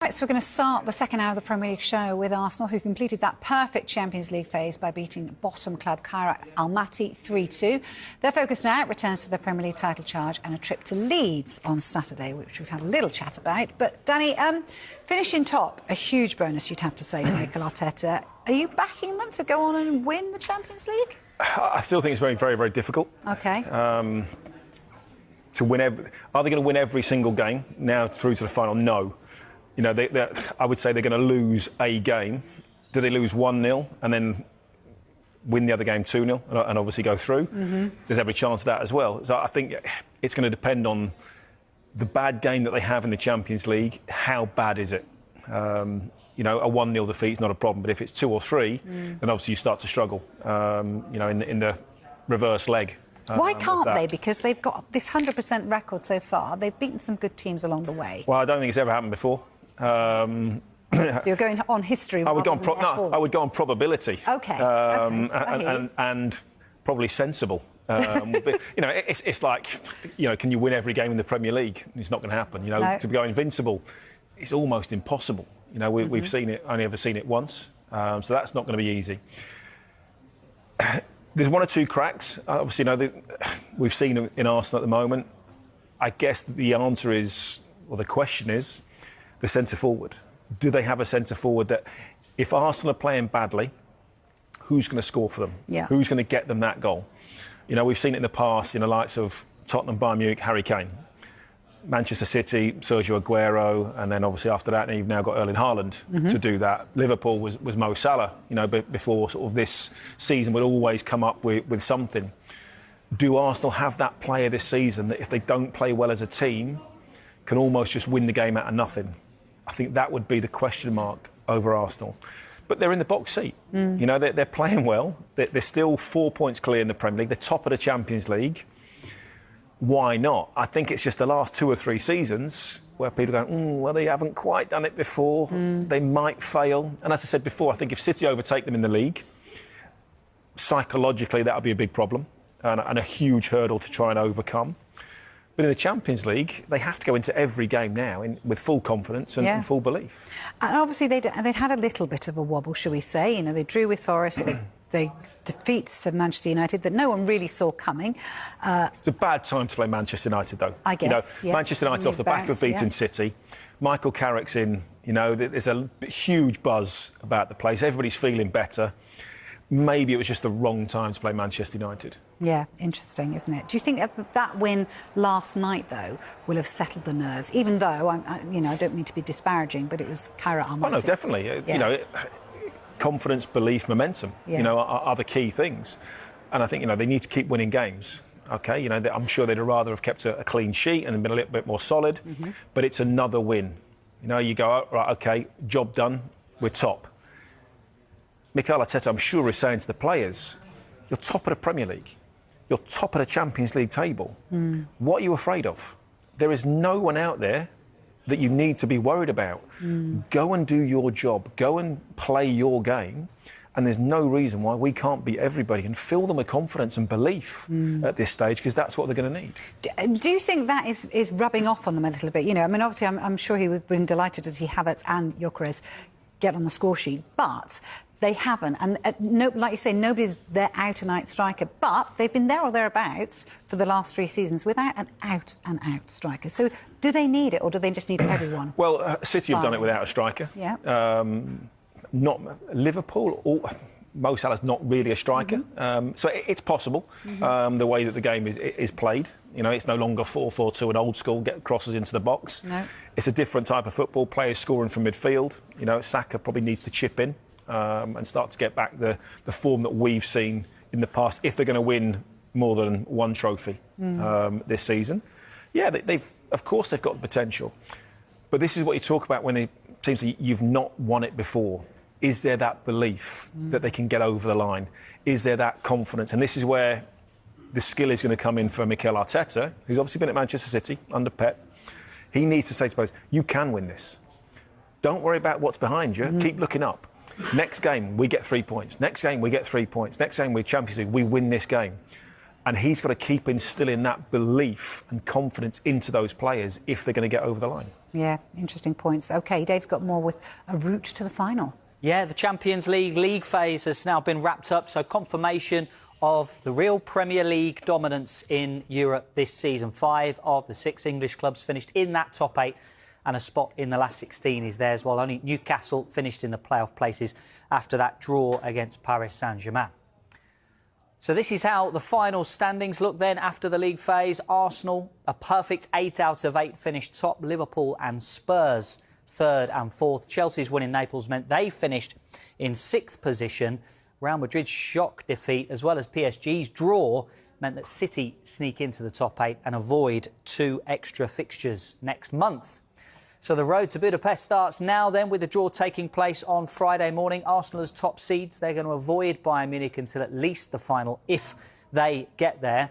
Right, so we're going to start the second hour of the Premier League show with Arsenal, who completed that perfect Champions League phase by beating bottom club Kairat Almaty 3-2. Their focus now returns to the Premier League title charge and a trip to Leeds on Saturday, which we've had a little chat about. But, Danny, finishing top, a huge bonus, you'd have to say, for Mikel Arteta. Are you backing them to go on and win the Champions League? I still think it's very, very, very difficult. OK. To win are they going to win every single game now through to the final? No. You know, I would say they're going to lose a game. Do they lose 1-0 and then win the other game 2-0 and obviously go through? Mm-hmm. There's every chance of that as well. So I think it's going to depend on the bad game that they have in the Champions League. How bad is it? You know, a 1-0 defeat is not a problem, but if it's 2 or 3, then obviously you start to struggle. You know, in the reverse leg. Why can't they? Because they've got this 100% record so far. They've beaten some good teams along the way. Well, I don't think it's ever happened before. So you're going on history. I would go on probability. OK. And probably sensible. You know, it's like, you know, can you win every game in the Premier League? It's not going to happen. You know, no. To go invincible, it's almost impossible. You know, we've seen it, only ever seen it once. So that's not going to be easy. There's one or two cracks. Obviously, you know, we've seen them in Arsenal at the moment. I guess the answer is, or the question is, the centre-forward. Do they have a centre-forward that, if Arsenal are playing badly, who's going to score for them? Yeah. Who's going to get them that goal? You know, we've seen it in the past in the likes of Tottenham, Bayern Munich, Harry Kane. Manchester City, Sergio Aguero, and then obviously after that, you've now got Erling Haaland to do that. Liverpool was Mo Salah, you know, before sort of this season would always come up with something. Do Arsenal have that player this season that, if they don't play well as a team, can almost just win the game out of nothing? I think that would be the question mark over Arsenal. But they're in the box seat. You know, they're playing well. They're still 4 points clear in the Premier League. They're top of the Champions League. Why not? I think it's just the last 2 or 3 seasons where people are going, well, they haven't quite done it before. They might fail. And as I said before, I think if City overtake them in the league, psychologically that would be a big problem and a huge hurdle to try and overcome. But in the Champions League, they have to go into every game now with full confidence and full belief. And obviously they'd had a little bit of a wobble, shall we say. You know, they drew with Forest, they defeats of Manchester United that no one really saw coming. It's a bad time to play Manchester United, though. I guess, you know, Manchester United off the back of beating City. Michael Carrick's in, you know, there's a huge buzz about the place. Everybody's feeling better. Maybe it was just the wrong time to play Manchester United. Yeah, interesting, isn't it? Do you think that win last night, though, will have settled the nerves? Even though, you know, I don't mean to be disparaging, but it was Kairat Almaty. Oh, no, definitely. You know, confidence, belief, momentum, you know, are the key things. And I think, you know, they need to keep winning games. OK, you know, I'm sure they'd rather have kept a clean sheet and been a little bit more solid. But it's another win. You know, you go, oh, right, OK, job done, we're top. Mikel Arteta, I'm sure, is saying to the players, you're top of the Premier League. You're top of the Champions League table. What are you afraid of? There is no one out there that you need to be worried about. Go and do your job. Go and play your game. And there's no reason why we can't beat everybody and fill them with confidence and belief at this stage, because that's what they're going to need. Do you think that is rubbing off on them a little bit? You know, I mean, obviously, I'm sure he would have been delighted to see Havertz and Gyökeres get on the score sheet, but they haven't. And like you say, nobody's their out-and-out striker, but they've been there or thereabouts for the last 3 seasons without an out-and-out striker. So do they need it, or do they just need everyone? Well, City have done it without a striker. Yeah. Not Liverpool. Mo Salah's not really a striker. So it's possible, the way that the game is played. You know, it's no longer 4-4-2 and old school, get crosses into the box. No. It's a different type of football, players scoring from midfield. You know, Saka probably needs to chip in and start to get back the form that we've seen in the past, if they're going to win more than one trophy this season. Yeah, of course they've got the potential. But this is what you talk about when it seems that you've not won it before. Is there that belief that they can get over the line? Is there that confidence? And this is where the skill is going to come in for Mikel Arteta, who's obviously been at Manchester City under Pep. He needs to say to players, you can win this. Don't worry about what's behind you. Keep looking up. Next game, we get 3 points. Next game, we get 3 points. Next game, we're Champions League. We win this game. And he's got to keep instilling that belief and confidence into those players if they're going to get over the line. Yeah, interesting points. OK, Dave's got more with a route to the final. Yeah, the Champions League phase has now been wrapped up, so confirmation of the real Premier League dominance in Europe this season. 5 of the 6 English clubs finished in that top 8, and a spot in the last 16 is theirs, while only Newcastle finished in the playoff places after that draw against Paris Saint-Germain. So this is how the final standings look then after the league phase. Arsenal, a perfect 8 out of 8, finished top. Liverpool and Spurs, 3rd and 4th. Chelsea's win in Naples meant they finished in 6th position. Real Madrid's shock defeat, as well as PSG's draw, meant that City sneak into the top 8 and avoid 2 extra fixtures next month. So the road to Budapest starts now then, with the draw taking place on Friday morning. Arsenal as top seeds, they're going to avoid Bayern Munich until at least the final if they get there.